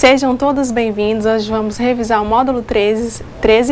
Sejam todos bem-vindos. Hoje vamos revisar o módulo 13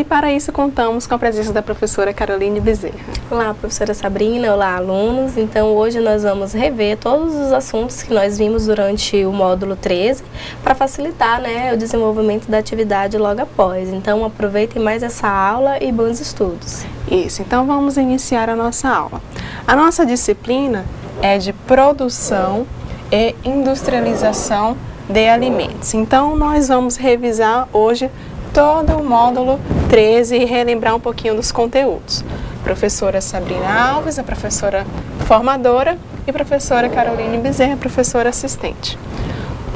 e para isso contamos com a presença da professora Caroline Bezerra. Olá, professora Sabrina, olá, alunos. Então, hoje nós vamos rever todos os assuntos que nós vimos durante o módulo 13 para facilitar, o desenvolvimento da atividade logo após. Então, aproveitem mais essa aula e bons estudos. Isso, então vamos iniciar a nossa aula. A nossa disciplina é de produção e industrialização de alimentos. Então, nós vamos revisar hoje todo o módulo 13 e relembrar um pouquinho dos conteúdos. Professora Sabrina Alves, a professora formadora, e professora Caroline Bezerra, professora assistente.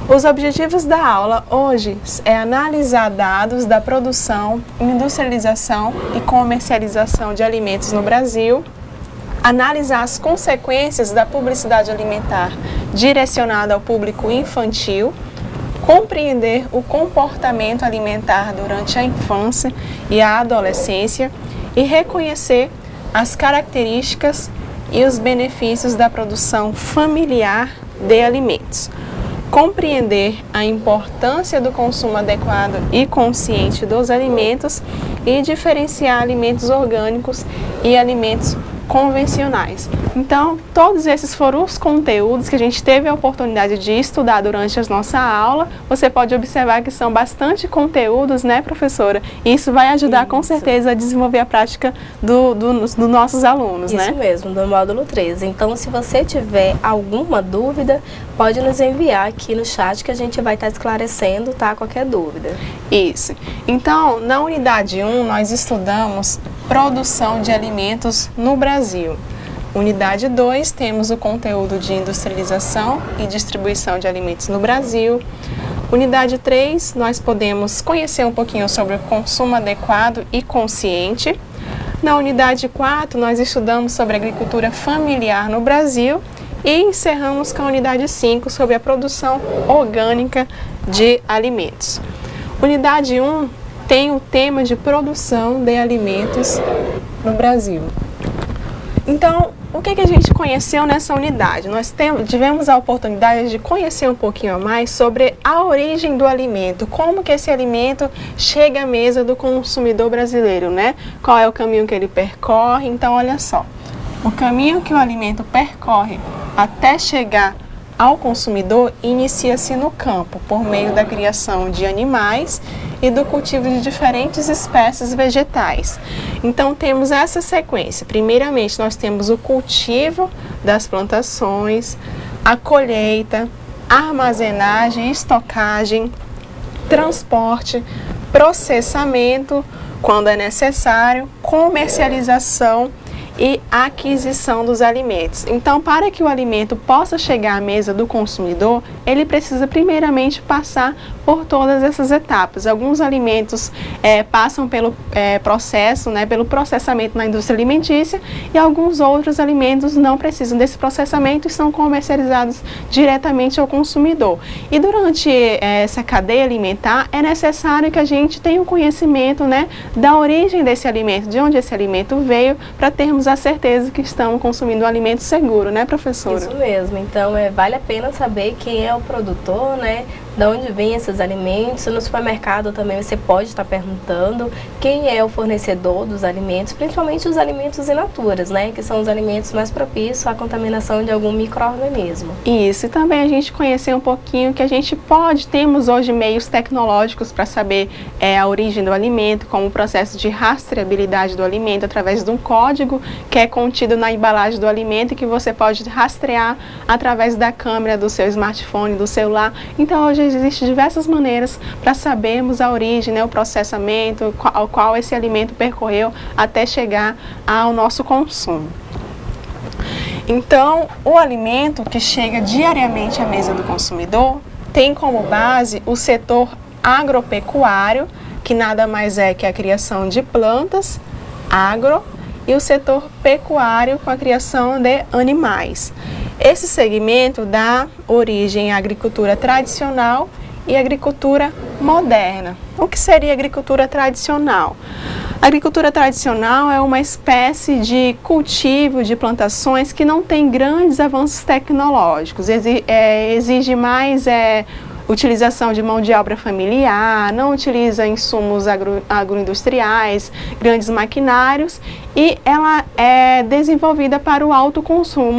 Os objetivos da aula hoje é analisar dados da produção, industrialização e comercialização de alimentos no Brasil, analisar as consequências da publicidade alimentar direcionada ao público infantil, compreender o comportamento alimentar durante a infância e a adolescência e reconhecer as características e os benefícios da produção familiar de alimentos. Compreender a importância do consumo adequado e consciente dos alimentos e diferenciar alimentos orgânicos e alimentos convencionais. Então, todos esses foram os conteúdos que a gente teve a oportunidade de estudar durante a nossa aula. Você pode observar que são bastante conteúdos, né, professora? E isso vai ajudar com certeza a desenvolver a prática dos nossos alunos, né? Isso mesmo, do módulo 13. Então, se você tiver alguma dúvida, pode nos enviar aqui no chat que a gente vai estar esclarecendo, tá? Qualquer dúvida. Isso. Então, na unidade 1, nós estudamos produção de alimentos no Brasil. Unidade 2, temos o conteúdo de industrialização e distribuição de alimentos no Brasil. Unidade 3, nós podemos conhecer um pouquinho sobre o consumo adequado e consciente. Na unidade 4, nós estudamos sobre agricultura familiar no Brasil e encerramos com a unidade 5 sobre a produção orgânica de alimentos. Unidade 1 tem o tema de produção de alimentos no Brasil. Então, o que a gente conheceu nessa unidade? Nós tivemos a oportunidade de conhecer um pouquinho mais sobre a origem do alimento, como que esse alimento chega à mesa do consumidor brasileiro, né? Qual é o caminho que ele percorre? Então, olha só, o caminho que o alimento percorre até chegar ao consumidor inicia-se no campo, por meio da criação de animais e do cultivo de diferentes espécies vegetais. Então, temos essa sequência. Primeiramente, nós temos o cultivo das plantações, a colheita, armazenagem, estocagem, transporte, processamento, quando é necessário, comercialização e aquisição dos alimentos. Então, para que o alimento possa chegar à mesa do consumidor, ele precisa primeiramente passar por todas essas etapas. Alguns alimentos passam pelo processo, pelo processamento na indústria alimentícia, e alguns outros alimentos não precisam desse processamento e são comercializados diretamente ao consumidor. E durante essa cadeia alimentar, é necessário que a gente tenha o conhecimento, da origem desse alimento, de onde esse alimento veio, para termos a certeza que estamos consumindo um alimento seguro, né, professora? Isso mesmo. Então, vale a pena saber quem é o produtor, de onde vêm esses alimentos. No supermercado também você pode estar perguntando quem é o fornecedor dos alimentos, principalmente os alimentos in naturas, que são os alimentos mais propícios à contaminação de algum micro-organismo. Isso, e também a gente conhecer um pouquinho que temos hoje meios tecnológicos para saber a origem do alimento, como o processo de rastreabilidade do alimento através de um código que é contido na embalagem do alimento e que você pode rastrear através da câmera do seu smartphone, do celular. Então, hoje existem diversas maneiras para sabermos a origem, o processamento, ao qual esse alimento percorreu até chegar ao nosso consumo. Então, o alimento que chega diariamente à mesa do consumidor tem como base o setor agropecuário, que nada mais é que a criação de plantas, e o setor pecuário com a criação de animais. Esse segmento dá origem à agricultura tradicional e agricultura moderna. O que seria agricultura tradicional? A agricultura tradicional é uma espécie de cultivo de plantações que não tem grandes avanços tecnológicos, exige mais utilização de mão de obra familiar, não utiliza insumos agroindustriais, grandes maquinários, e ela é desenvolvida para o autoconsumo,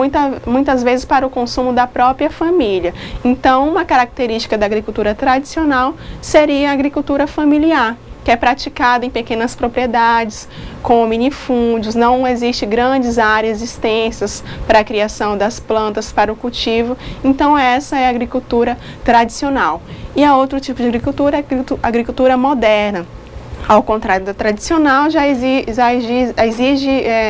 muitas vezes para o consumo da própria família. Então, uma característica da agricultura tradicional seria a agricultura familiar, que é praticada em pequenas propriedades, com minifúndios, não existe grandes áreas extensas para a criação das plantas para o cultivo. Então essa é a agricultura tradicional. E a outro tipo de agricultura é a agricultura moderna. Ao contrário da tradicional, já exige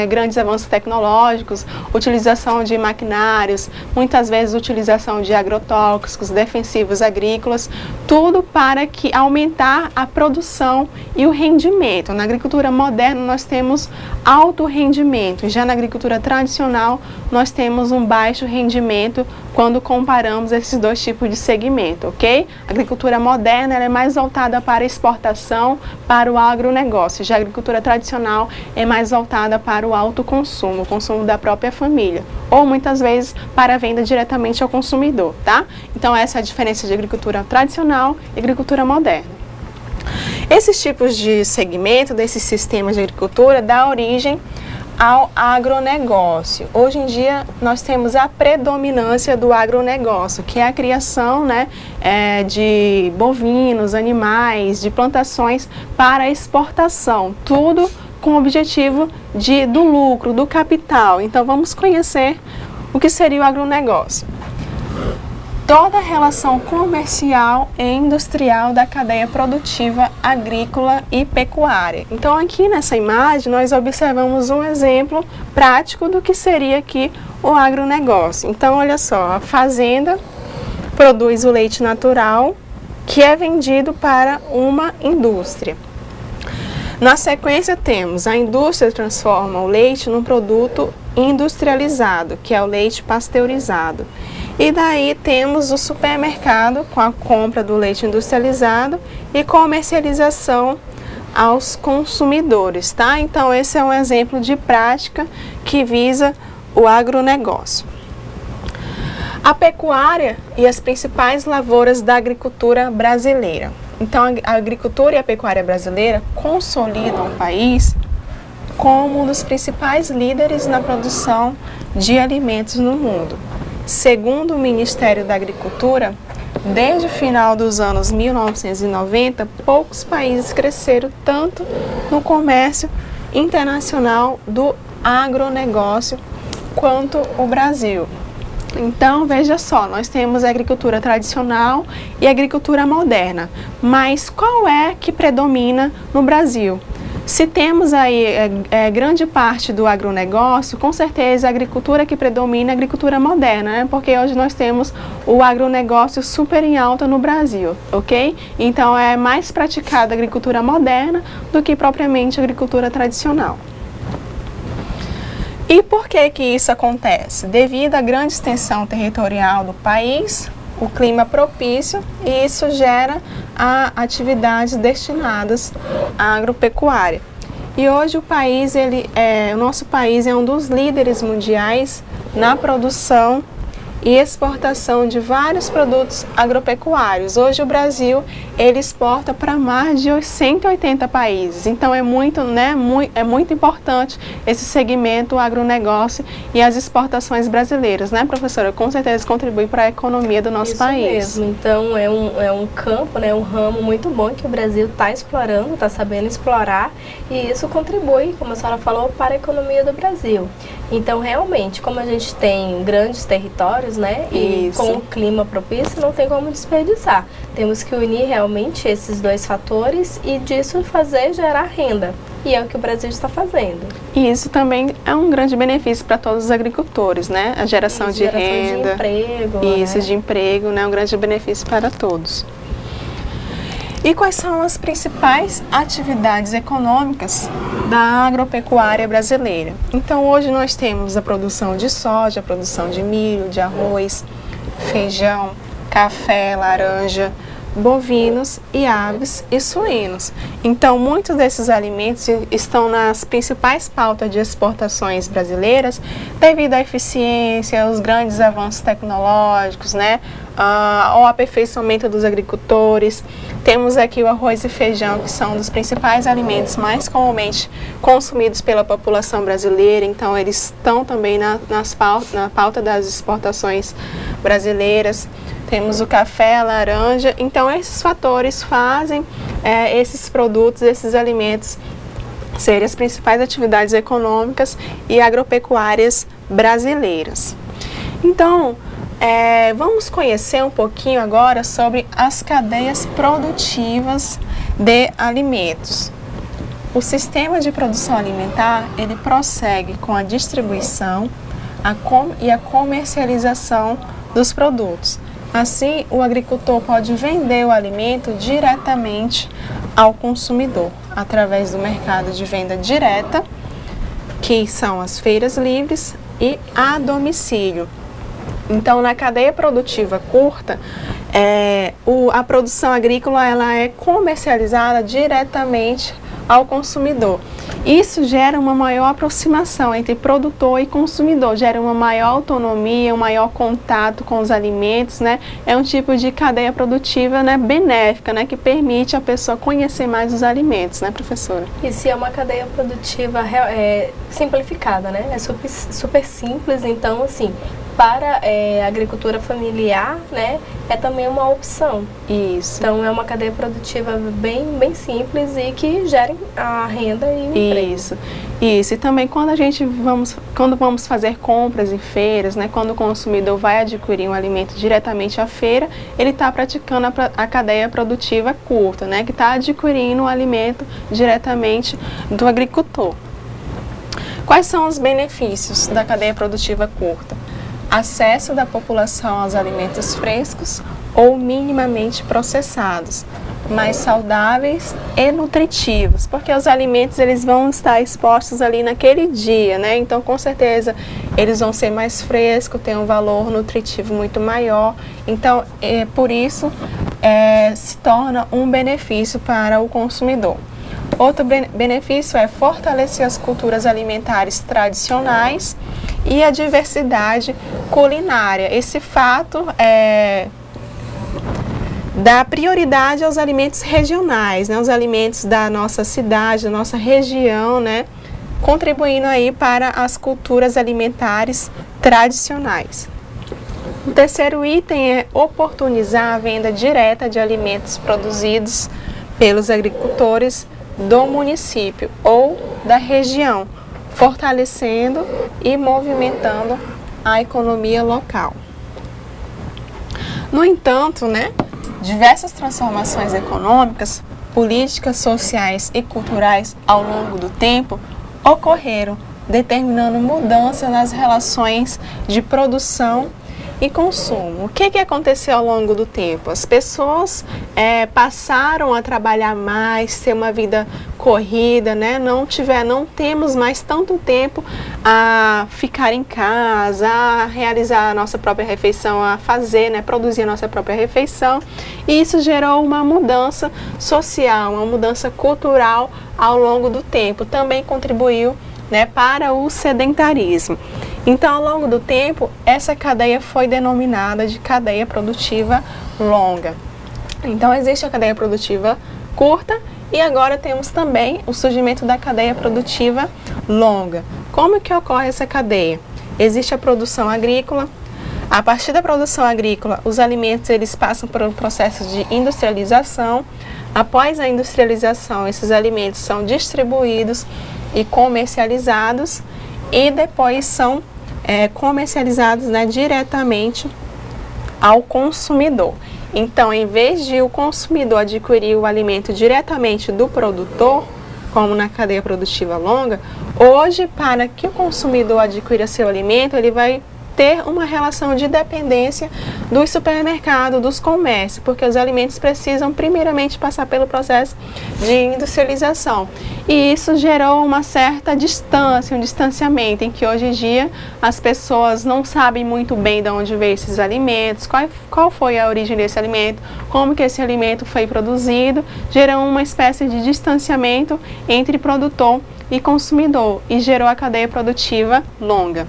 grandes avanços tecnológicos, utilização de maquinários, muitas vezes utilização de agrotóxicos, defensivos agrícolas, tudo para aumentar a produção e o rendimento. Na agricultura moderna nós temos alto rendimento, já na agricultura tradicional nós temos um baixo rendimento quando comparamos esses dois tipos de segmento, ok? A agricultura moderna ela é mais voltada para a exportação, para o agronegócio. Já a agricultura tradicional é mais voltada para o autoconsumo, o consumo da própria família, ou muitas vezes para a venda diretamente ao consumidor, tá? Então essa é a diferença de agricultura tradicional e agricultura moderna. Esses tipos de segmento, desses sistemas de agricultura, dá origem ao agronegócio. Hoje em dia nós temos a predominância do agronegócio, que é a criação, de bovinos, animais, de plantações para exportação, tudo com o objetivo do lucro, do capital. Então vamos conhecer o que seria o agronegócio. Toda a relação comercial e industrial da cadeia produtiva agrícola e pecuária. Então aqui nessa imagem nós observamos um exemplo prático do que seria aqui o agronegócio. Então olha só, a fazenda produz o leite natural que é vendido para uma indústria. Na sequência temos a indústria transforma o leite num produto industrializado, que é o leite pasteurizado. E daí temos o supermercado com a compra do leite industrializado e comercialização aos consumidores, tá? Então esse é um exemplo de prática que visa o agronegócio. A pecuária e as principais lavouras da agricultura brasileira. Então a agricultura e a pecuária brasileira consolidam o país como um dos principais líderes na produção de alimentos no mundo. Segundo o Ministério da Agricultura, desde o final dos anos 1990, poucos países cresceram tanto no comércio internacional do agronegócio quanto o Brasil. Então, veja só, nós temos a agricultura tradicional e a agricultura moderna, mas qual é que predomina no Brasil? Se temos aí grande parte do agronegócio, com certeza a agricultura que predomina é a agricultura moderna, né? Porque hoje nós temos o agronegócio super em alta no Brasil, ok? Então é mais praticada a agricultura moderna do que propriamente a agricultura tradicional. E por que que isso acontece? Devido à grande extensão territorial do país, o clima propício, e isso gera atividades destinadas à agropecuária. E hoje o nosso país é um dos líderes mundiais na produção e exportação de vários produtos agropecuários. Hoje o Brasil ele exporta para mais de 180 países. Então é muito importante esse segmento, o agronegócio e as exportações brasileiras, né, professora? Com certeza contribui para a economia do nosso país. Isso mesmo. Então é um campo, um ramo muito bom que o Brasil está explorando, está sabendo explorar, e isso contribui, como a senhora falou, para a economia do Brasil. Então realmente, como a gente tem grandes territórios, e com o clima propício, não tem como desperdiçar. Temos que unir realmente esses dois fatores e disso gerar renda. E é o que o Brasil está fazendo. E isso também é um grande benefício para todos os agricultores, né? A geração de renda. De emprego. De emprego, um grande benefício para todos. E quais são as principais atividades econômicas da agropecuária brasileira? Então hoje nós temos a produção de soja, a produção de milho, de arroz, feijão, café, laranja, bovinos e aves e suínos. Então muitos desses alimentos estão nas principais pautas de exportações brasileiras devido à eficiência, aos grandes avanços tecnológicos, ao aperfeiçoamento dos agricultores. Temos aqui o arroz e feijão, que são um dos principais alimentos mais comumente consumidos pela população brasileira, então eles estão também na pauta das exportações brasileiras. Temos o café, a laranja, então esses fatores fazem esses produtos, esses alimentos serem as principais atividades econômicas e agropecuárias brasileiras. Então, vamos conhecer um pouquinho agora sobre as cadeias produtivas de alimentos. O sistema de produção alimentar, ele prossegue com a distribuição e a comercialização dos produtos. Assim, o agricultor pode vender o alimento diretamente ao consumidor, através do mercado de venda direta, que são as feiras livres, e a domicílio. Então, na cadeia produtiva curta, a produção agrícola ela é comercializada diretamente ao consumidor. Isso gera uma maior aproximação entre produtor e consumidor, gera uma maior autonomia, um maior contato com os alimentos, né? É um tipo de cadeia produtiva, né, benéfica, né, que permite a pessoa conhecer mais os alimentos, né, professora? E se é uma cadeia produtiva simplificada, né? É super simples, então, assim, para a agricultura familiar, né, é também uma opção. Isso. Então, é uma cadeia produtiva bem simples e que gera a renda e o emprego. Isso. E também quando vamos fazer compras em feiras, né, quando o consumidor vai adquirir um alimento diretamente à feira, ele está praticando a cadeia produtiva curta, né, que está adquirindo o alimento diretamente do agricultor. Quais são os benefícios da cadeia produtiva curta? Acesso da população aos alimentos frescos ou minimamente processados, mais saudáveis e nutritivos, porque os alimentos eles vão estar expostos ali naquele dia, né? Então, com certeza, eles vão ser mais frescos, tem um valor nutritivo muito maior. Então, por isso, se torna um benefício para o consumidor. Outro benefício é fortalecer as culturas alimentares tradicionais e a diversidade culinária. Esse fato dá prioridade aos alimentos regionais, né? Os alimentos da nossa cidade, da nossa região, né? Contribuindo aí para as culturas alimentares tradicionais. O terceiro item é oportunizar a venda direta de alimentos produzidos pelos agricultores do município ou da região, fortalecendo e movimentando a economia local. No entanto, né, diversas transformações econômicas, políticas, sociais e culturais ao longo do tempo ocorreram, determinando mudança nas relações de produção e consumo. O que aconteceu ao longo do tempo? As pessoas passaram a trabalhar mais, ter uma vida corrida, né? Não temos mais tanto tempo a ficar em casa, a realizar a nossa própria refeição, a fazer, né? Produzir a nossa própria refeição. E isso gerou uma mudança social, uma mudança cultural ao longo do tempo. Também contribuiu, né, para o sedentarismo. Então, ao longo do tempo, essa cadeia foi denominada de cadeia produtiva longa. Então, existe a cadeia produtiva curta e agora temos também o surgimento da cadeia produtiva longa. Como que ocorre essa cadeia? Existe a produção agrícola. A partir da produção agrícola, os alimentos eles passam por um processo de industrialização. Após a industrialização, esses alimentos são distribuídos e comercializados e depois são comercializados, né, diretamente ao consumidor. Então, em vez de o consumidor adquirir o alimento diretamente do produtor, como na cadeia produtiva longa, hoje, para que o consumidor adquira seu alimento, ele vai ter uma relação de dependência dos supermercados, dos comércios, porque os alimentos precisam primeiramente passar pelo processo de industrialização. E isso gerou uma certa distância, um distanciamento, em que hoje em dia as pessoas não sabem muito bem de onde veio esses alimentos, qual foi a origem desse alimento, como que esse alimento foi produzido, gerou uma espécie de distanciamento entre produtor e consumidor e gerou a cadeia produtiva longa.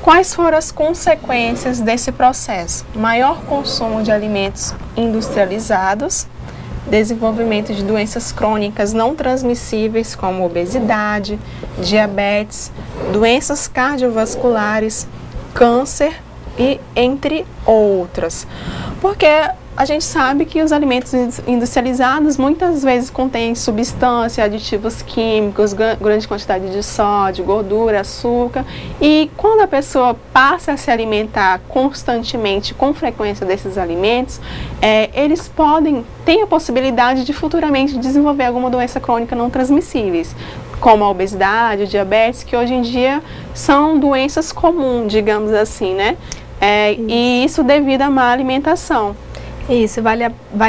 Quais foram as consequências desse processo? Maior consumo de alimentos industrializados, desenvolvimento de doenças crônicas não transmissíveis como obesidade, diabetes, doenças cardiovasculares, câncer e entre outras. Porque a gente sabe que os alimentos industrializados muitas vezes contêm substâncias, aditivos químicos, grande quantidade de sódio, gordura, açúcar. E quando a pessoa passa a se alimentar constantemente, com frequência desses alimentos, eles têm a possibilidade de futuramente desenvolver alguma doença crônica não transmissíveis, como a obesidade, o diabetes, que hoje em dia são doenças comuns, digamos assim, né? E isso devido à má alimentação. Isso, vale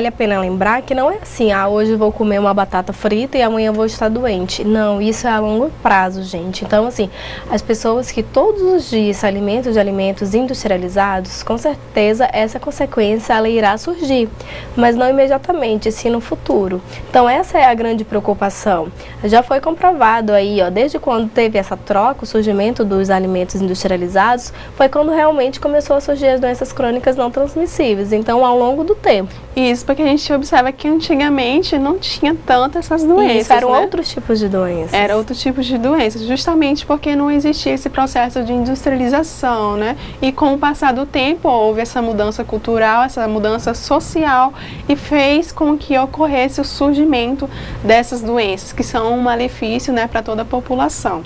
a pena lembrar que não é assim, hoje eu vou comer uma batata frita e amanhã eu vou estar doente. Não, isso é a longo prazo, gente. Então, assim, as pessoas que todos os dias se alimentam de alimentos industrializados, com certeza essa consequência ela irá surgir, mas não imediatamente, sim no futuro. Então, essa é a grande preocupação. Já foi comprovado aí, desde quando teve essa troca, o surgimento dos alimentos industrializados, foi quando realmente começou a surgir as doenças crônicas não transmissíveis. Então, ao longo do tempo. Isso, porque a gente observa que antigamente não tinha tantas essas doenças. Isso, eram outros tipos de doenças. Era outros tipos de doenças, justamente porque não existia esse processo de industrialização, né? E com o passar do tempo houve essa mudança cultural, essa mudança social e fez com que ocorresse o surgimento dessas doenças, que são um malefício, né, para toda a população.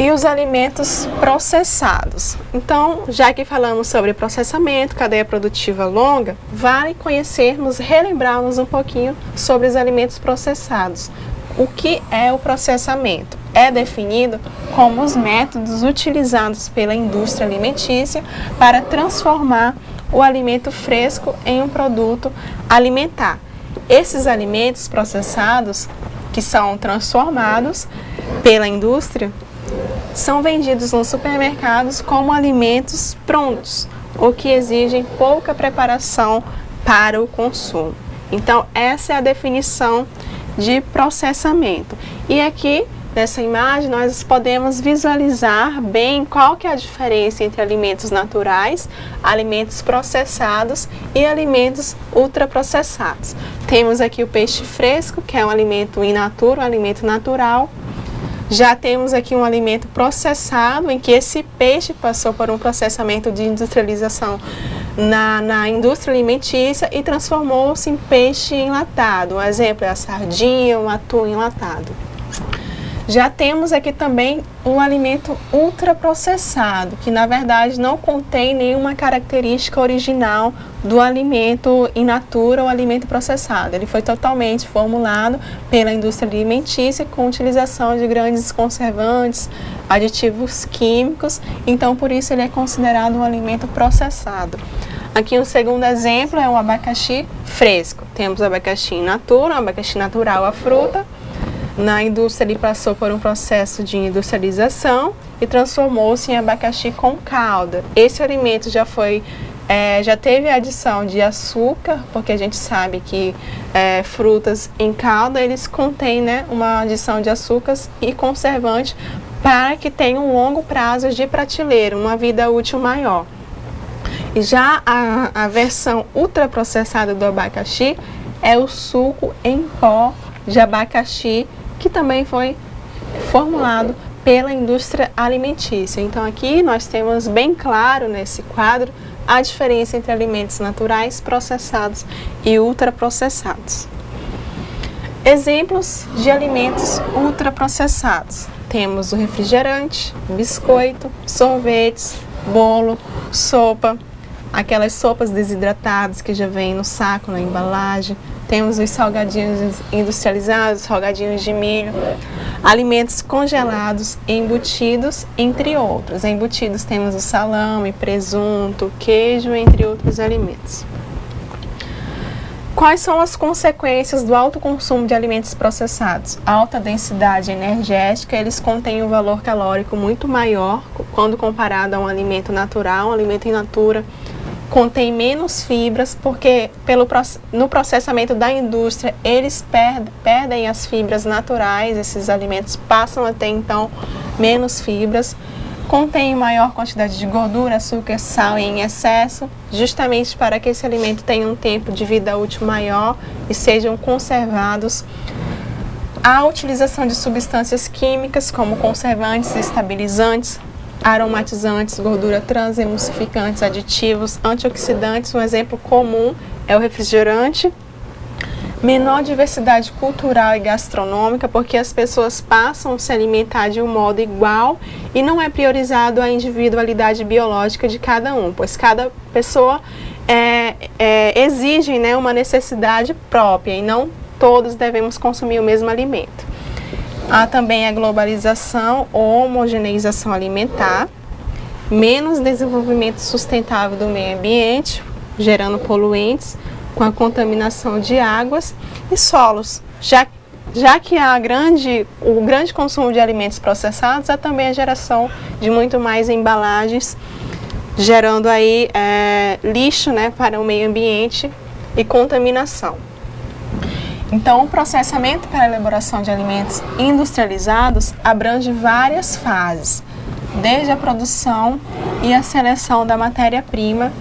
E os alimentos processados. Então, já que falamos sobre processamento, cadeia produtiva longa, vale relembrarmos um pouquinho sobre os alimentos processados. O que é o processamento? É definido como os métodos utilizados pela indústria alimentícia para transformar o alimento fresco em um produto alimentar. Esses alimentos processados, que são transformados pela indústria, são vendidos nos supermercados como alimentos prontos, ou que exigem pouca preparação para o consumo. Então, essa é a definição de processamento. E aqui, nessa imagem, nós podemos visualizar bem qual que é a diferença entre alimentos naturais, alimentos processados e alimentos ultraprocessados. Temos aqui o peixe fresco, que é um alimento in natura, um alimento natural. Já temos aqui um alimento processado, em que esse peixe passou por um processamento de industrialização na indústria alimentícia e transformou-se em peixe enlatado. Um exemplo é a sardinha, o atum enlatado. Já temos aqui também um alimento ultraprocessado, que na verdade não contém nenhuma característica original do alimento in natura ou alimento processado. Ele foi totalmente formulado pela indústria alimentícia com utilização de grandes conservantes, aditivos químicos, então por isso ele é considerado um alimento processado. Aqui um segundo exemplo é o abacaxi fresco. Temos o abacaxi in natura, o abacaxi natural, a fruta. Na indústria ele passou por um processo de industrialização e transformou-se em abacaxi com calda. Esse alimento já teve a adição de açúcar, porque a gente sabe que frutas em calda eles contêm, né, uma adição de açúcares e conservante para que tenha um longo prazo de prateleira, uma vida útil maior. E já a versão ultraprocessada do abacaxi é o suco em pó de abacaxi, que também foi formulado pela indústria alimentícia. Então aqui nós temos bem claro nesse quadro a diferença entre alimentos naturais, processados e ultraprocessados. Exemplos de alimentos ultraprocessados. Temos o refrigerante, biscoito, sorvetes, bolo, sopa, aquelas sopas desidratadas que já vêm no saco, na embalagem. Temos os salgadinhos industrializados, salgadinhos de milho, alimentos congelados, embutidos, entre outros. Embutidos temos o salame, presunto, queijo, entre outros alimentos. Quais são as consequências do alto consumo de alimentos processados? A alta densidade energética, eles contêm um valor calórico muito maior quando comparado a um alimento natural, um alimento in natura, contém menos fibras, porque no processamento da indústria eles perdem as fibras naturais, esses alimentos passam a ter então menos fibras. Contém maior quantidade de gordura, açúcar, sal em excesso, justamente para que esse alimento tenha um tempo de vida útil maior e sejam conservados. A utilização de substâncias químicas como conservantes, estabilizantes, aromatizantes, gordura trans, emulsificantes, aditivos, antioxidantes. Um exemplo comum é o refrigerante. Menor diversidade cultural e gastronômica, porque as pessoas passam a se alimentar de um modo igual e não é priorizado a individualidade biológica de cada um, pois cada pessoa exige, né, uma necessidade própria e não todos devemos consumir o mesmo alimento. Há também a globalização ou homogeneização alimentar, menos desenvolvimento sustentável do meio ambiente, gerando poluentes, com a contaminação de águas e solos, já que o grande consumo de alimentos processados há também a geração de muito mais embalagens, gerando aí lixo, né, para o meio ambiente e contaminação. Então, o processamento para a elaboração de alimentos industrializados abrange várias fases, desde a produção e a seleção da matéria-prima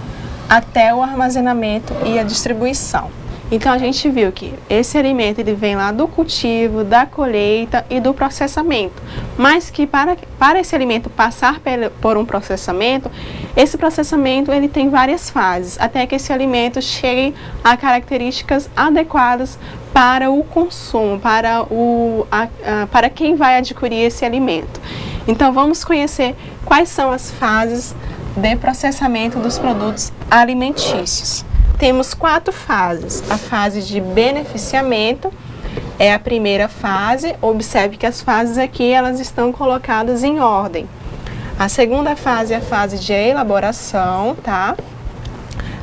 até o armazenamento e a distribuição. Então, a gente viu que esse alimento ele vem lá do cultivo, da colheita e do processamento, mas que para esse alimento passar por um processamento, esse processamento ele tem várias fases, até que esse alimento chegue a características adequadas para o consumo, para quem vai adquirir esse alimento. Então, vamos conhecer quais são as fases de processamento dos produtos alimentícios. Temos 4 fases. A fase de beneficiamento é a primeira fase. Observe que as fases aqui elas estão colocadas em ordem. A segunda fase é a fase de elaboração, tá?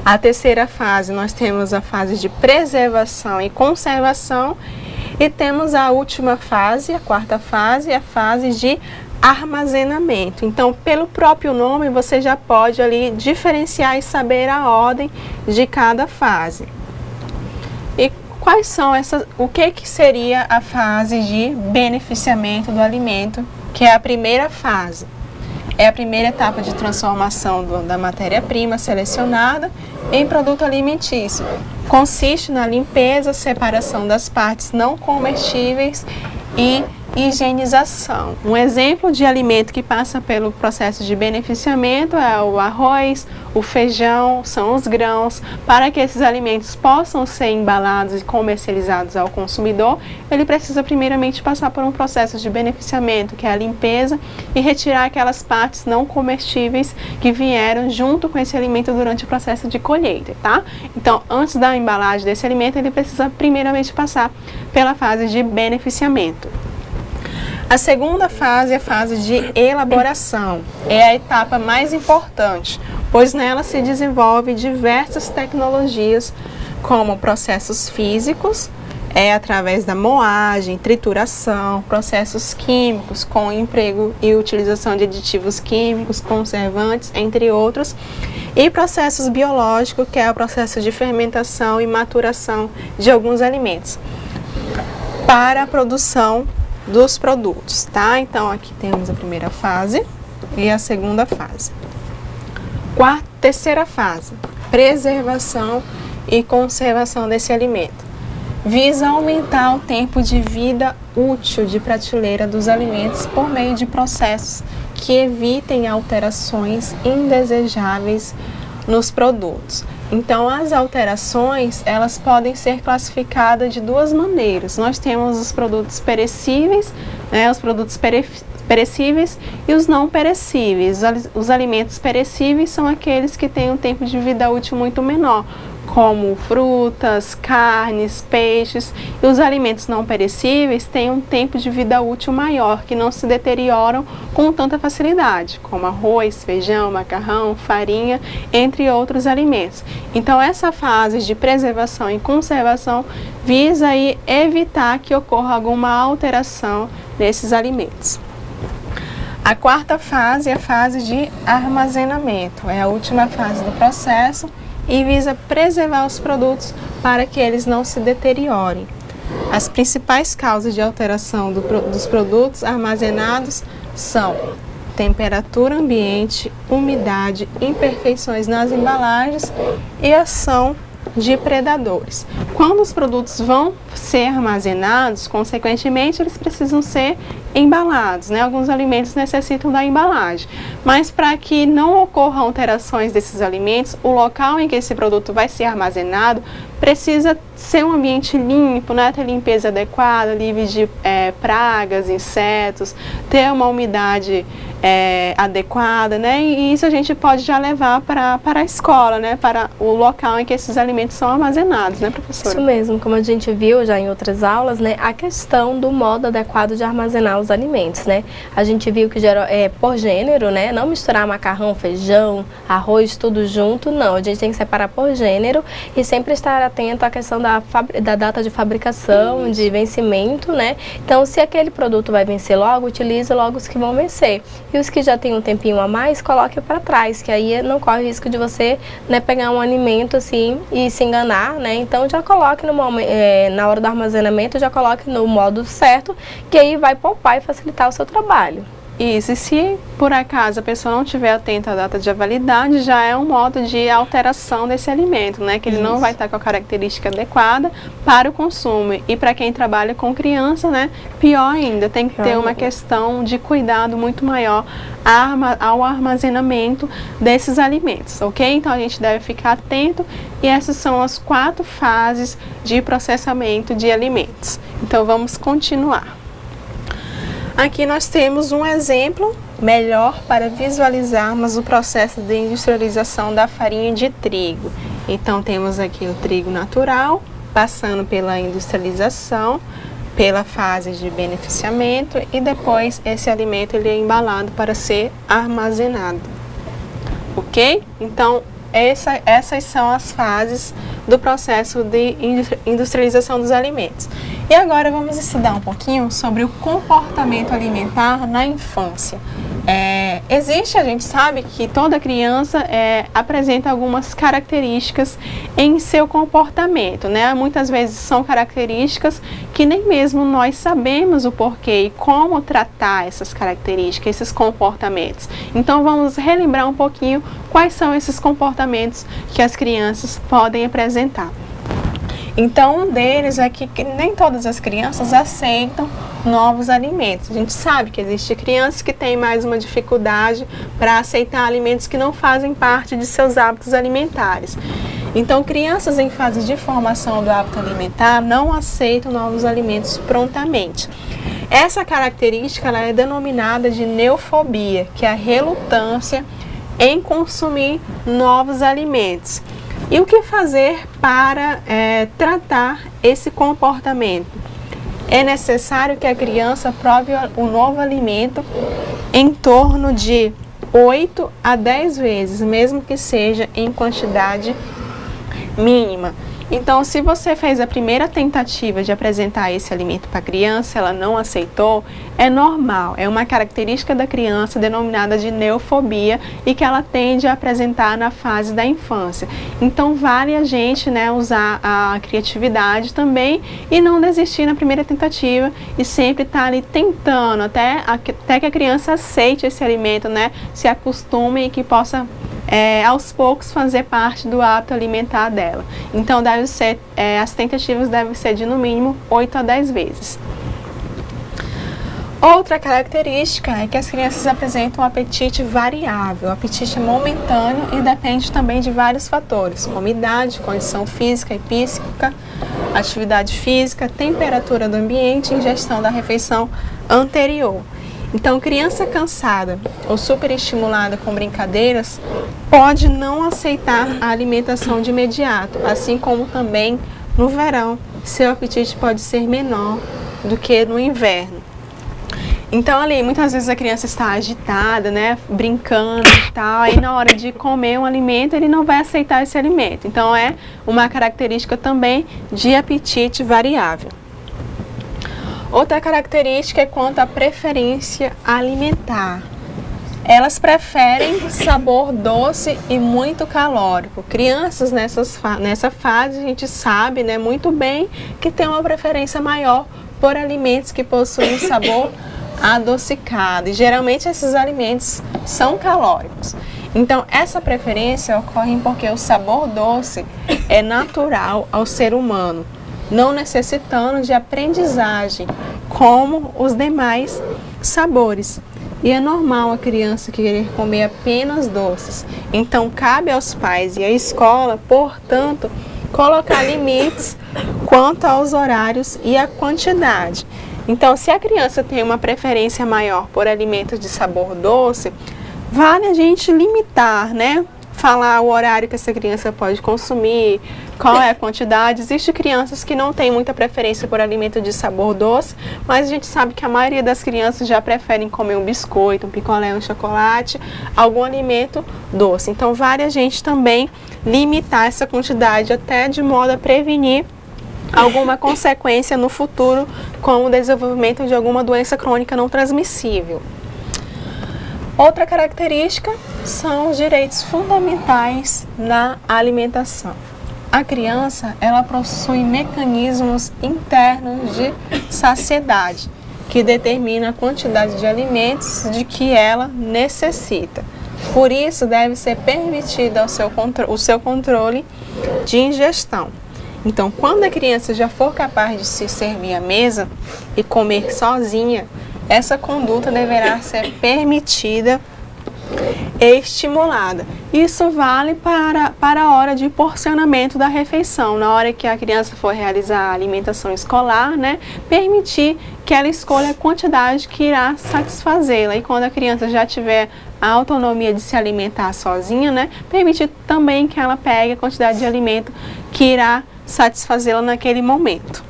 A terceira fase nós temos a fase de preservação e conservação e temos a última fase, a quarta fase, a fase de armazenamento. Então, pelo próprio nome, você já pode ali diferenciar e saber a ordem de cada fase. E quais são o que seria a fase de beneficiamento do alimento, que é a primeira fase? É a primeira etapa de transformação da matéria-prima selecionada em produto alimentício. Consiste na limpeza, separação das partes não comestíveis e higienização. Um exemplo de alimento que passa pelo processo de beneficiamento é o arroz, o feijão, são os grãos. Para que esses alimentos possam ser embalados e comercializados ao consumidor, ele precisa primeiramente passar por um processo de beneficiamento, que é a limpeza e retirar aquelas partes não comestíveis que vieram junto com esse alimento durante o processo de colheita, tá? Então, antes da embalagem desse alimento, ele precisa primeiramente passar pela fase de beneficiamento. A segunda fase é a fase de elaboração. É a etapa mais importante, pois nela se desenvolve diversas tecnologias, como processos físicos, através da moagem, trituração, processos químicos com emprego e utilização de aditivos químicos, conservantes, entre outros, e processos biológicos, que é o processo de fermentação e maturação de alguns alimentos, para a produção dos produtos, tá? Então, aqui temos a primeira fase e a segunda fase. Terceira fase, preservação e conservação desse alimento. Visa aumentar o tempo de vida útil de prateleira dos alimentos por meio de processos que evitem alterações indesejáveis nos produtos. Então, as alterações, elas podem ser classificadas de 2 maneiras. Nós temos os produtos perecíveis, os produtos perecíveis e os não perecíveis. Os alimentos perecíveis são aqueles que têm um tempo de vida útil muito menor, como frutas, carnes, peixes, e os alimentos não perecíveis têm um tempo de vida útil maior, que não se deterioram com tanta facilidade, como arroz, feijão, macarrão, farinha, entre outros alimentos. Então, essa fase de preservação e conservação visa aí evitar que ocorra alguma alteração nesses alimentos. A quarta fase é a fase de armazenamento. É a última fase do processo e visa preservar os produtos para que eles não se deteriorem. As principais causas de alteração dos produtos armazenados são temperatura ambiente, umidade, imperfeições nas embalagens e ação de predadores. Quando os produtos vão ser armazenados, consequentemente, eles precisam ser embalados, né? Alguns alimentos necessitam da embalagem, mas para que não ocorram alterações desses alimentos, o local em que esse produto vai ser armazenado precisa ser um ambiente limpo, né? Ter limpeza adequada, livre de pragas, insetos, ter uma umidade adequada, né? E isso a gente pode já levar para a escola, né? Para o local em que esses alimentos são armazenados, né, professora? Isso mesmo, como a gente viu já em outras aulas, né? A questão do modo adequado de armazenar os alimentos, né? A gente viu que por gênero, né? Não misturar macarrão, feijão, arroz, tudo junto, não. A gente tem que separar por gênero e sempre estar atento à questão da data de fabricação, de vencimento, né? Então, se aquele produto vai vencer logo, utilize logo os que vão vencer. E os que já tem um tempinho a mais, coloque para trás, que aí não corre o risco de você, né, pegar um alimento assim e se enganar, né? Então já coloque na hora do armazenamento, já coloque no modo certo, que aí vai poupar e facilitar o seu trabalho. Isso, e se por acaso a pessoa não estiver atenta à data de validade, já é um modo de alteração desse alimento, né? Que ele não vai estar com a característica adequada para o consumo. E para quem trabalha com criança, né? Pior ainda, tem que ter uma questão de cuidado muito maior ao armazenamento desses alimentos, ok? Então a gente deve ficar atento e essas são as 4 fases de processamento de alimentos. Então vamos continuar. Aqui nós temos um exemplo melhor para visualizarmos o processo de industrialização da farinha de trigo. Então temos aqui o trigo natural, passando pela industrialização, pela fase de beneficiamento e depois esse alimento ele é embalado para ser armazenado. Ok? Então essas são as fases do processo de industrialização dos alimentos. E agora vamos estudar um pouquinho sobre o comportamento alimentar na infância. A gente sabe que toda criança apresenta algumas características em seu comportamento, né? Muitas vezes são características que nem mesmo nós sabemos o porquê e como tratar essas características, esses comportamentos. Então vamos relembrar um pouquinho quais são esses comportamentos que as crianças podem apresentar. Então, um deles é que nem todas as crianças aceitam novos alimentos. A gente sabe que existem crianças que têm mais uma dificuldade para aceitar alimentos que não fazem parte de seus hábitos alimentares. Então, crianças em fase de formação do hábito alimentar não aceitam novos alimentos prontamente. Essa característica ela é denominada de neofobia, que é a relutância em consumir novos alimentos. E o que fazer para tratar esse comportamento? É necessário que a criança prove o novo alimento em torno de 8 a 10 vezes, mesmo que seja em quantidade mínima. Então, se você fez a primeira tentativa de apresentar esse alimento para a criança, ela não aceitou, é normal, é uma característica da criança denominada de neofobia e que ela tende a apresentar na fase da infância. Então, vale a gente, né, usar a criatividade também e não desistir na primeira tentativa e sempre estar ali tentando até que a criança aceite esse alimento, né, se acostume e que possa aos poucos fazer parte do hábito alimentar dela. Então as tentativas devem ser de no mínimo 8 a 10 vezes. Outra característica é que as crianças apresentam um apetite variável, apetite momentâneo e depende também de vários fatores, como idade, condição física e psíquica, atividade física, temperatura do ambiente e ingestão da refeição anterior. Então, criança cansada ou superestimulada com brincadeiras pode não aceitar a alimentação de imediato, assim como também no verão, seu apetite pode ser menor do que no inverno. Então, ali, muitas vezes a criança está agitada, né, brincando e tal, aí na hora de comer um alimento, ele não vai aceitar esse alimento. Então, é uma característica também de apetite variável. Outra característica é quanto à preferência alimentar. elas preferem sabor doce e muito calórico. Crianças nessa fase, a gente sabe, né, muito bem que tem uma preferência maior por alimentos que possuem sabor adocicado. E geralmente esses alimentos são calóricos. Então, essa preferência ocorre porque o sabor doce é natural ao ser humano, não necessitando de aprendizagem como os demais sabores. E é normal a criança querer comer apenas doces. Então, cabe aos pais e à escola, portanto, colocar limites quanto aos horários e à quantidade. Então, se a criança tem uma preferência maior por alimentos de sabor doce, vale a gente limitar, né? Falar o horário que essa criança pode consumir, qual é a quantidade. Existem crianças que não têm muita preferência por alimento de sabor doce, mas a gente sabe que a maioria das crianças já preferem comer um biscoito, um picolé, um chocolate, algum alimento doce. Então, vale a gente também limitar essa quantidade, até de modo a prevenir alguma consequência no futuro, como o desenvolvimento de alguma doença crônica não transmissível. Outra característica são os direitos fundamentais na alimentação. A criança, ela possui mecanismos internos de saciedade, que determina a quantidade de alimentos de que ela necessita. Por isso, deve ser permitido o seu controle de ingestão. Então, quando a criança já for capaz de se servir à mesa e comer sozinha, essa conduta deverá ser permitida e estimulada. Isso vale para a hora de porcionamento da refeição. Na hora que a criança for realizar a alimentação escolar, né, permitir que ela escolha a quantidade que irá satisfazê-la. E quando a criança já tiver a autonomia de se alimentar sozinha, né, permitir também que ela pegue a quantidade de alimento que irá satisfazê-la naquele momento.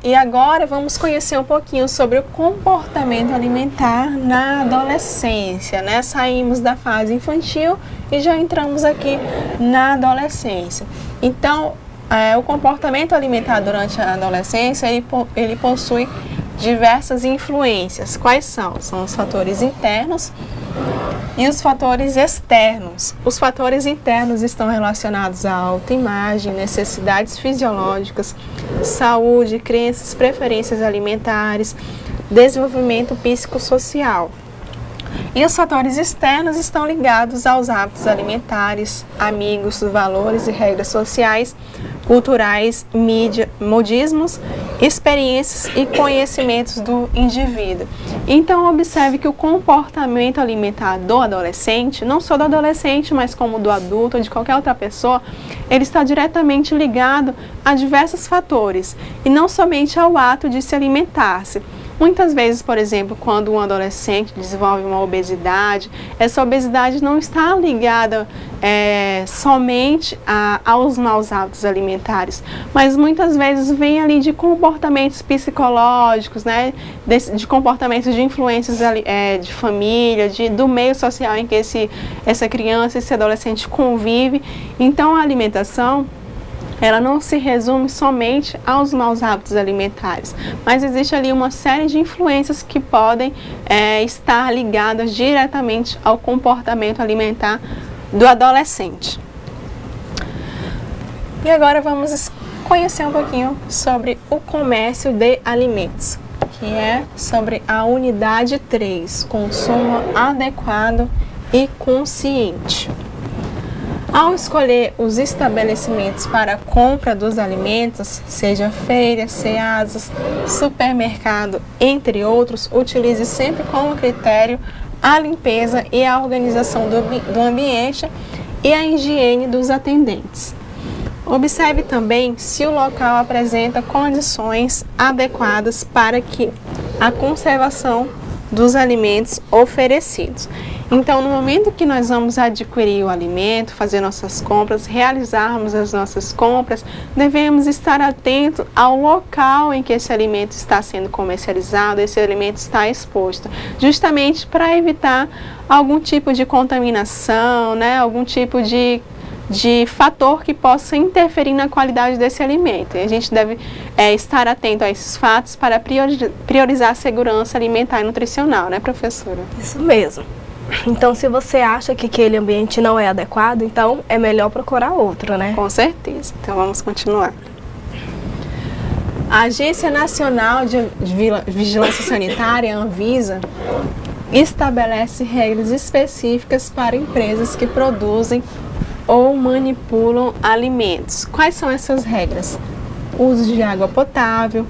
E agora vamos conhecer um pouquinho sobre o comportamento alimentar na adolescência, né? Saímos da fase infantil e já entramos aqui na adolescência. Então, o comportamento alimentar durante a adolescência, ele possui diversas influências. Quais são? São os fatores internos e os fatores externos. Os fatores internos estão relacionados à autoimagem, necessidades fisiológicas, saúde, crenças, preferências alimentares, desenvolvimento psicossocial. E os fatores externos estão ligados aos hábitos alimentares, amigos, valores e regras sociais, culturais, mídia, modismos, experiências e conhecimentos do indivíduo. Então, observe que o comportamento alimentar do adolescente, não só do adolescente, mas como do adulto ou de qualquer outra pessoa, ele está diretamente ligado a diversos fatores e não somente ao ato de se alimentar-se. Muitas vezes, por exemplo, quando um adolescente desenvolve uma obesidade, essa obesidade não está ligada somente aos maus hábitos alimentares, mas muitas vezes vem ali de comportamentos psicológicos, né, de comportamentos de influências de família, do meio social em que essa criança, esse adolescente convive. Então, a alimentação, ela não se resume somente aos maus hábitos alimentares, mas existe ali uma série de influências que podem estar ligadas diretamente ao comportamento alimentar do adolescente. E agora vamos conhecer um pouquinho sobre o comércio de alimentos, que é sobre a unidade 3, consumo adequado e consciente. Ao escolher os estabelecimentos para a compra dos alimentos, seja feira, ceasas, supermercado, entre outros, utilize sempre como critério a limpeza e a organização do ambiente e a higiene dos atendentes. Observe também se o local apresenta condições adequadas para que a conservação dos alimentos oferecidos. Então, no momento que nós vamos adquirir o alimento, fazer nossas compras, realizarmos as nossas compras, devemos estar atentos ao local em que esse alimento está sendo comercializado, esse alimento está exposto, justamente para evitar algum tipo de contaminação, né, algum tipo de de fator que possa interferir na qualidade desse alimento. E a gente deve estar atento a esses fatos para priorizar a segurança alimentar e nutricional, né, professora? Isso mesmo. Então, se você acha que aquele ambiente não é adequado, então é melhor procurar outro, né? Com certeza. Então, vamos continuar. A Agência Nacional de Vigilância Sanitária, Anvisa, estabelece regras específicas para empresas que produzem ou manipulam alimentos. Quais são essas regras? Uso de água potável,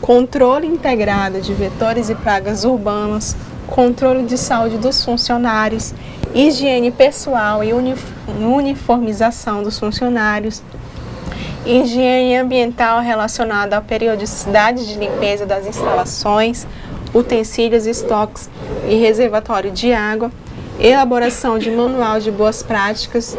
controle integrado de vetores e pragas urbanos, controle de saúde dos funcionários, higiene pessoal e uniformização dos funcionários, higiene ambiental relacionada à periodicidade de limpeza das instalações, utensílios, estoques e reservatório de água, elaboração de manual de boas práticas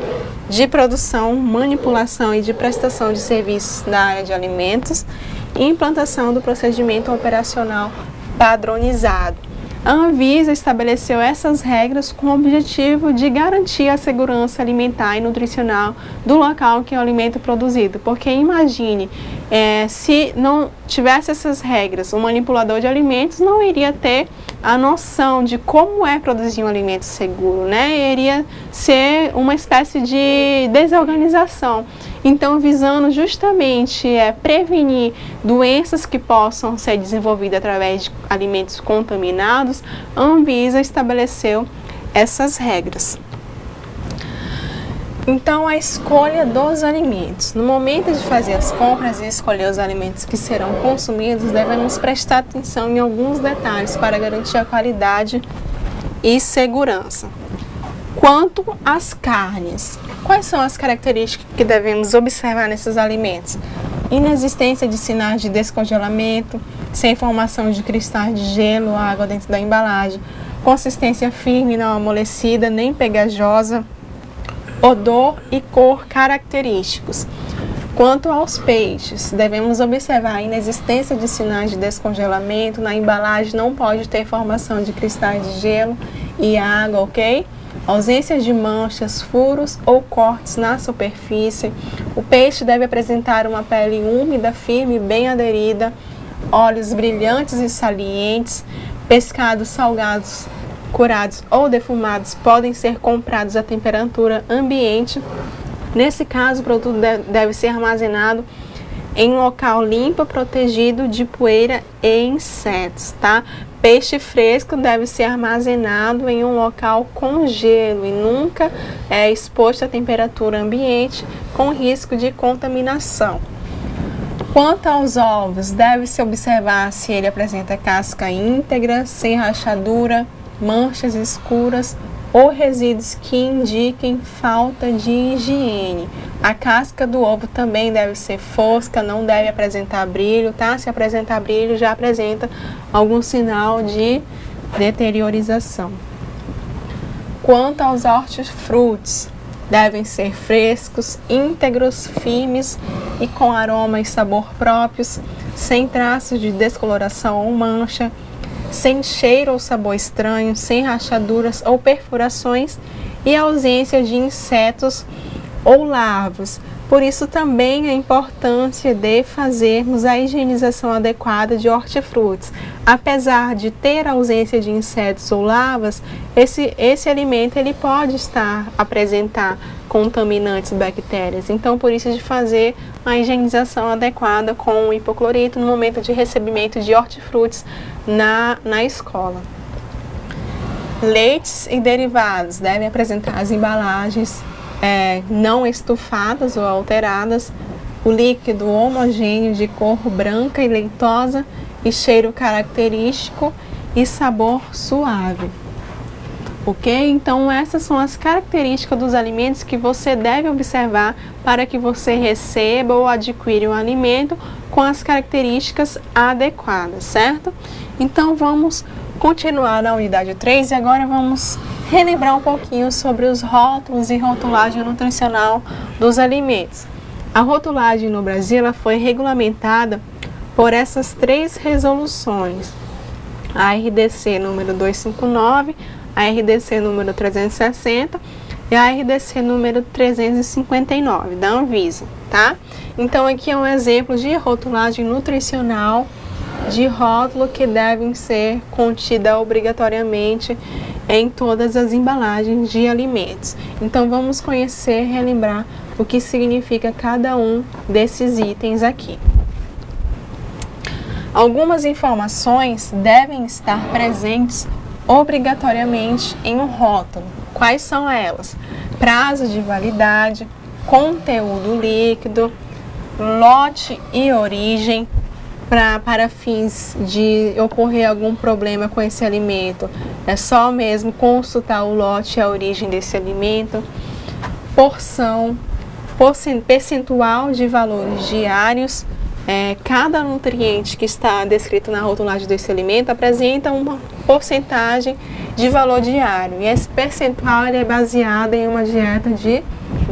de produção, manipulação e de prestação de serviços na área de alimentos e implantação do procedimento operacional padronizado. A Anvisa estabeleceu essas regras com o objetivo de garantir a segurança alimentar e nutricional do local que é o alimento produzido. Porque imagine, se não tivesse essas regras, o manipulador de alimentos não iria ter a noção de como é produzir um alimento seguro, né? Iria ser uma espécie de desorganização. Então, visando justamente prevenir doenças que possam ser desenvolvidas através de alimentos contaminados, a Anvisa estabeleceu essas regras. Então, a escolha dos alimentos. No momento de fazer as compras e escolher os alimentos que serão consumidos, devemos prestar atenção em alguns detalhes para garantir a qualidade e segurança. Quanto às carnes, quais são as características que devemos observar nesses alimentos? Inexistência de sinais de descongelamento, sem formação de cristais de gelo ou água dentro da embalagem, consistência firme, não amolecida, nem pegajosa, odor e cor característicos. Quanto aos peixes, devemos observar a inexistência de sinais de descongelamento, na embalagem não pode ter formação de cristais de gelo e água, ok? Ausência de manchas, furos ou cortes na superfície. O peixe deve apresentar uma pele úmida, firme, bem aderida, olhos brilhantes e salientes. Pescados salgados, curados ou defumados podem ser comprados a temperatura ambiente. Nesse caso, o produto deve ser armazenado em um local limpo, protegido de poeira e insetos, tá? Peixe fresco deve ser armazenado em um local com gelo e nunca é exposto à temperatura ambiente com risco de contaminação. Quanto aos ovos, deve-se observar se ele apresenta casca íntegra, sem rachadura, manchas escuras ou resíduos que indiquem falta de higiene. A casca do ovo também deve ser fosca, não deve apresentar brilho, tá? Se apresentar brilho, já apresenta algum sinal de deteriorização. Quanto aos hortifrutis, devem ser frescos, íntegros, firmes e com aroma e sabor próprios, sem traços de descoloração ou mancha, sem cheiro ou sabor estranho, sem rachaduras ou perfurações e ausência de insetos ou larvas. Por isso também a importância de fazermos a higienização adequada de hortifrutis. Apesar de ter ausência de insetos ou larvas, esse alimento ele pode apresentar contaminantes, bactérias. Então, por isso de fazer a higienização adequada com o hipoclorito no momento de recebimento de hortifrutis na escola. Leites e derivados devem apresentar as embalagens não estufadas ou alteradas, o líquido homogêneo de cor branca e leitosa e cheiro característico e sabor suave. Ok? Então essas são as características dos alimentos que você deve observar para que você receba ou adquira um alimento com as características adequadas, certo? Então vamos continuar na unidade 3 e agora vamos relembrar um pouquinho sobre os rótulos e rotulagem nutricional dos alimentos. A rotulagem no Brasil ela foi regulamentada por essas 3 resoluções: a RDC número 259, a RDC número 360 e a RDC número 359 da Anvisa, tá? Então aqui é um exemplo de rotulagem nutricional de rótulo que devem ser contida obrigatoriamente em todas as embalagens de alimentos. Então vamos conhecer, relembrar o que significa cada um desses itens aqui. Algumas informações devem estar presentes obrigatoriamente em um rótulo. Quais são elas? Prazo de validade, conteúdo líquido, lote e origem, para fins de ocorrer algum problema com esse alimento. É só mesmo consultar o lote e a origem desse alimento. Porção, percentual de valores diários. Cada nutriente que está descrito na rotulagem desse alimento apresenta uma porcentagem de valor diário. E esse percentual é baseado em uma dieta de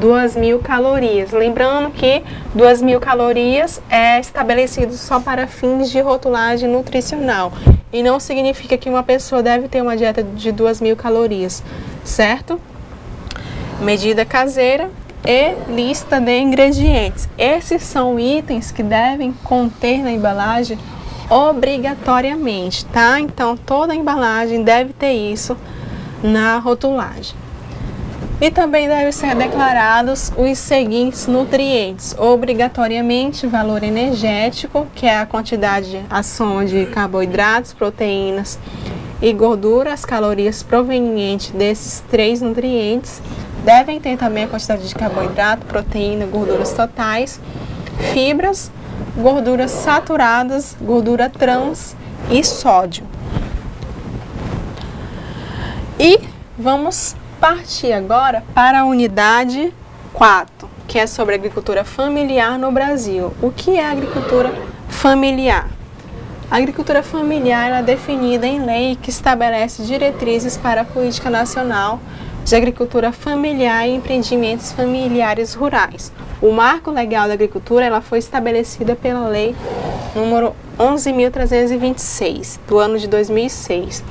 2.000 calorias. Lembrando que 2.000 calorias é estabelecido só para fins de rotulagem nutricional. E não significa que uma pessoa deve ter uma dieta de 2.000 calorias, certo? Medida caseira e lista de ingredientes. Esses são itens que devem conter na embalagem obrigatoriamente, tá? Então toda a embalagem deve ter isso na rotulagem. E também devem ser declarados os seguintes nutrientes: obrigatoriamente valor energético, que é a quantidade, a soma de carboidratos, proteínas e gordura, as calorias provenientes desses três nutrientes. Devem ter também a quantidade de carboidrato, proteína, gorduras totais, fibras, gorduras saturadas, gordura trans e sódio. E vamos partir agora para a unidade 4, que é sobre agricultura familiar no Brasil. O que é agricultura familiar? A agricultura familiar é definida em lei que estabelece diretrizes para a política nacional de agricultura familiar e empreendimentos familiares rurais. O marco legal da agricultura ela foi estabelecida pela lei número 11.326, do ano de 2006.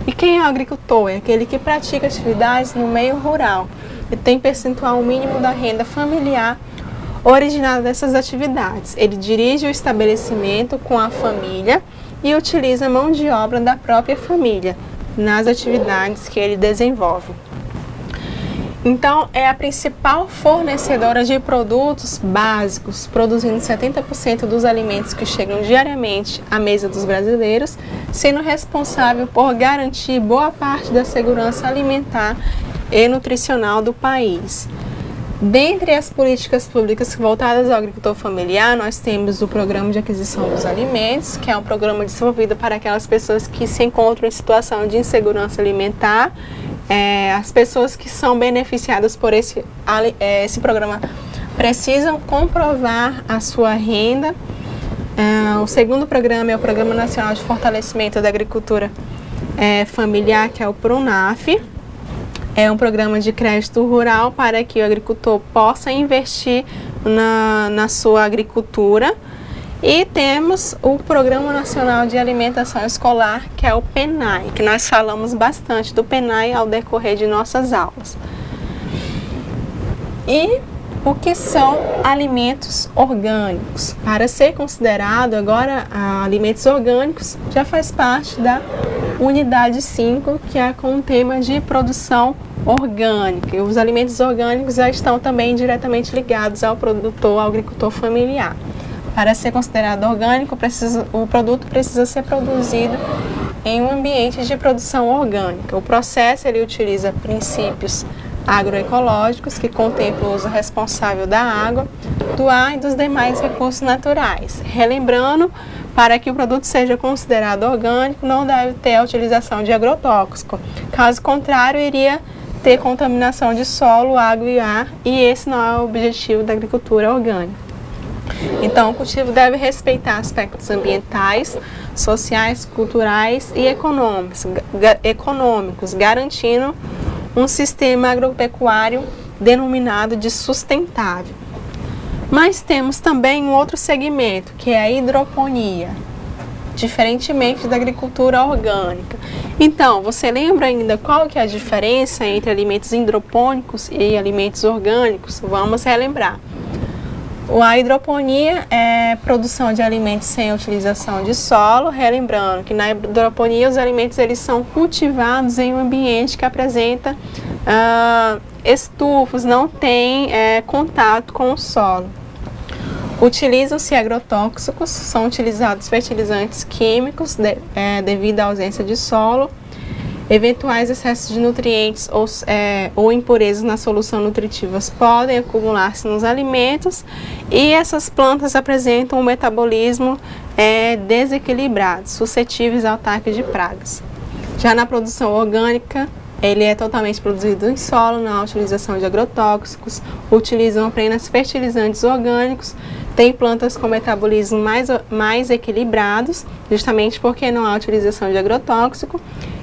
E quem é o agricultor? É aquele que pratica atividades no meio rural e tem percentual mínimo da renda familiar originada dessas atividades. Ele dirige o estabelecimento com a família e utiliza a mão de obra da própria família nas atividades que ele desenvolve. Então, é a principal fornecedora de produtos básicos, produzindo 70% dos alimentos que chegam diariamente à mesa dos brasileiros, sendo responsável por garantir boa parte da segurança alimentar e nutricional do país. Dentre as políticas públicas voltadas ao agricultor familiar, nós temos o Programa de Aquisição dos Alimentos, que é um programa desenvolvido para aquelas pessoas que se encontram em situação de insegurança alimentar. As pessoas que são beneficiadas por esse programa precisam comprovar a sua renda. O segundo programa é o Programa Nacional de Fortalecimento da Agricultura Familiar, que é o PRONAF. É um programa de crédito rural para que o agricultor possa investir na sua agricultura. E temos o Programa Nacional de Alimentação Escolar, que é o PENAE, que nós falamos bastante do PENAE ao decorrer de nossas aulas. E o que são alimentos orgânicos? Para ser considerado agora alimentos orgânicos, já faz parte da unidade 5, que é com o tema de produção orgânica. E os alimentos orgânicos já estão também diretamente ligados ao produtor, ao agricultor familiar. Para ser considerado orgânico, o produto precisa ser produzido em um ambiente de produção orgânica. O processo ele utiliza princípios agroecológicos que contemplam o uso responsável da água, do ar e dos demais recursos naturais. Relembrando, para que o produto seja considerado orgânico, não deve ter a utilização de agrotóxico. Caso contrário, iria ter contaminação de solo, água e ar, e esse não é o objetivo da agricultura orgânica. Então, o cultivo deve respeitar aspectos ambientais, sociais, culturais e econômicos, garantindo um sistema agropecuário denominado de sustentável. Mas temos também um outro segmento, que é a hidroponia. diferentemente da agricultura orgânica. Então, você lembra ainda qual que é a diferença entre alimentos hidropônicos e alimentos orgânicos? Vamos relembrar. A hidroponia é produção de alimentos sem utilização de solo, relembrando que na hidroponia os alimentos eles são cultivados em um ambiente que apresenta estufas, não tem contato com o solo. Utilizam-se agrotóxicos, são utilizados fertilizantes químicos devido à ausência de solo. Eventuais excessos de nutrientes ou impurezas na solução nutritivas podem acumular-se nos alimentos e essas plantas apresentam um metabolismo desequilibrado, suscetíveis ao ataque de pragas. Já na produção orgânica, ele é totalmente produzido em solo, não há utilização de agrotóxicos, utilizam apenas fertilizantes orgânicos, tem plantas com metabolismo mais equilibrados, justamente porque não há utilização de agrotóxico,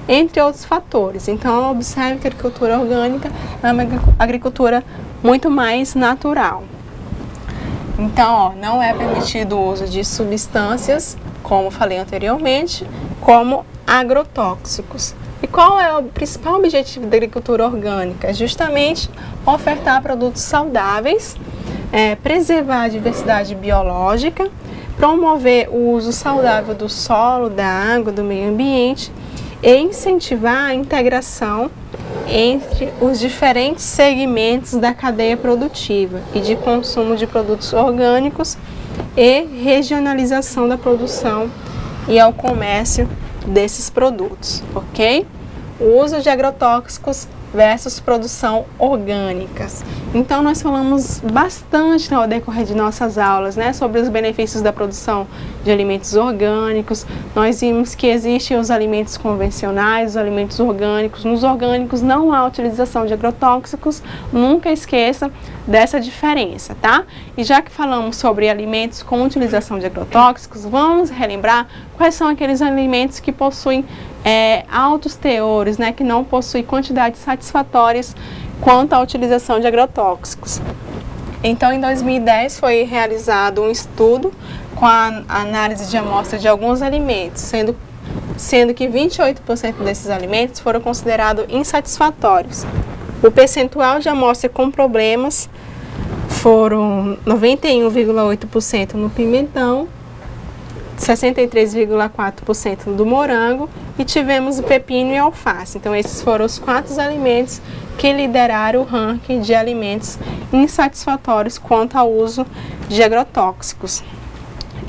entre outros fatores. Então, observe que a agricultura orgânica é uma agricultura muito mais natural. Então, não é permitido o uso de substâncias, como falei anteriormente, como agrotóxicos. E qual é o principal objetivo da agricultura orgânica? É justamente ofertar produtos saudáveis, preservar a diversidade biológica, promover o uso saudável do solo, da água, do meio ambiente e incentivar a integração entre os diferentes segmentos da cadeia produtiva e de consumo de produtos orgânicos e regionalização da produção e ao comércio desses produtos, ok? O uso de agrotóxicos versus produção orgânicas. Então, nós falamos bastante ao decorrer de nossas aulas, né, sobre os benefícios da produção de alimentos orgânicos. Nós vimos que existem os alimentos convencionais, os alimentos orgânicos. Nos orgânicos não há utilização de agrotóxicos, nunca esqueça dessa diferença, tá? E já que falamos sobre alimentos com utilização de agrotóxicos, vamos relembrar quais são aqueles alimentos que possuem altos teores, né, que não possuem quantidades satisfatórias quanto à utilização de agrotóxicos. Então, em 2010 foi realizado um estudo com a análise de amostra de alguns alimentos, sendo que 28% desses alimentos foram considerados insatisfatórios. O percentual de amostra com problemas foram 91,8% no pimentão, 63,4% do morango e tivemos o pepino e alface. Então, esses foram os 4 alimentos que lideraram o ranking de alimentos insatisfatórios quanto ao uso de agrotóxicos.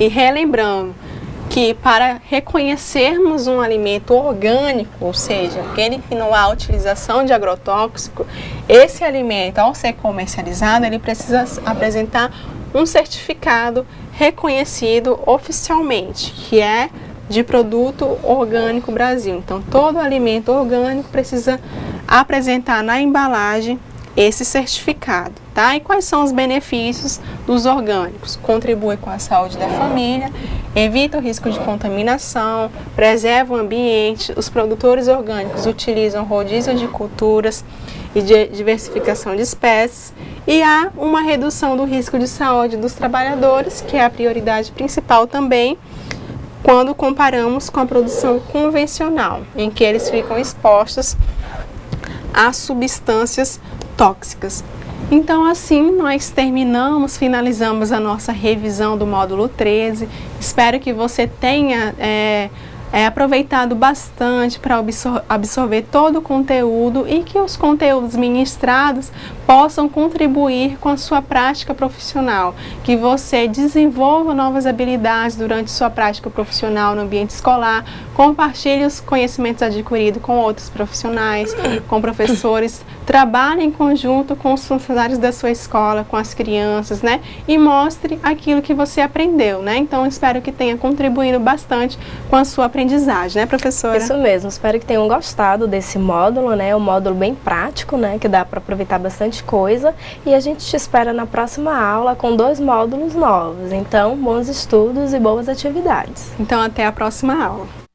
E relembrando que para reconhecermos um alimento orgânico, ou seja, aquele que não há utilização de agrotóxico, esse alimento, ao ser comercializado, ele precisa apresentar um certificado reconhecido oficialmente, que é de Produto Orgânico Brasil. Então, todo alimento orgânico precisa apresentar na embalagem esse certificado, tá? E quais são os benefícios dos orgânicos? Contribui com a saúde da família, evita o risco de contaminação, preserva o ambiente, os produtores orgânicos utilizam rodízio de culturas e de diversificação de espécies e há uma redução do risco de saúde dos trabalhadores, que é a prioridade principal também, quando comparamos com a produção convencional, em que eles ficam expostos a substâncias tóxicas. Então, assim, nós finalizamos a nossa revisão do módulo 13. Espero que você tenha aproveitado bastante para absorver todo o conteúdo e que os conteúdos ministrados possam contribuir com a sua prática profissional, que você desenvolva novas habilidades durante sua prática profissional no ambiente escolar, compartilhe os conhecimentos adquiridos com outros profissionais, com professores, trabalhe em conjunto com os funcionários da sua escola, com as crianças, né? E mostre aquilo que você aprendeu, né? Então, espero que tenha contribuído bastante com a sua aprendizagem, né, professora? Isso mesmo, espero que tenham gostado desse módulo, né? Um módulo bem prático, né? Que dá para aproveitar bastante coisa. E a gente te espera na próxima aula com 2 módulos novos. Então, bons estudos e boas atividades. Então, até a próxima aula.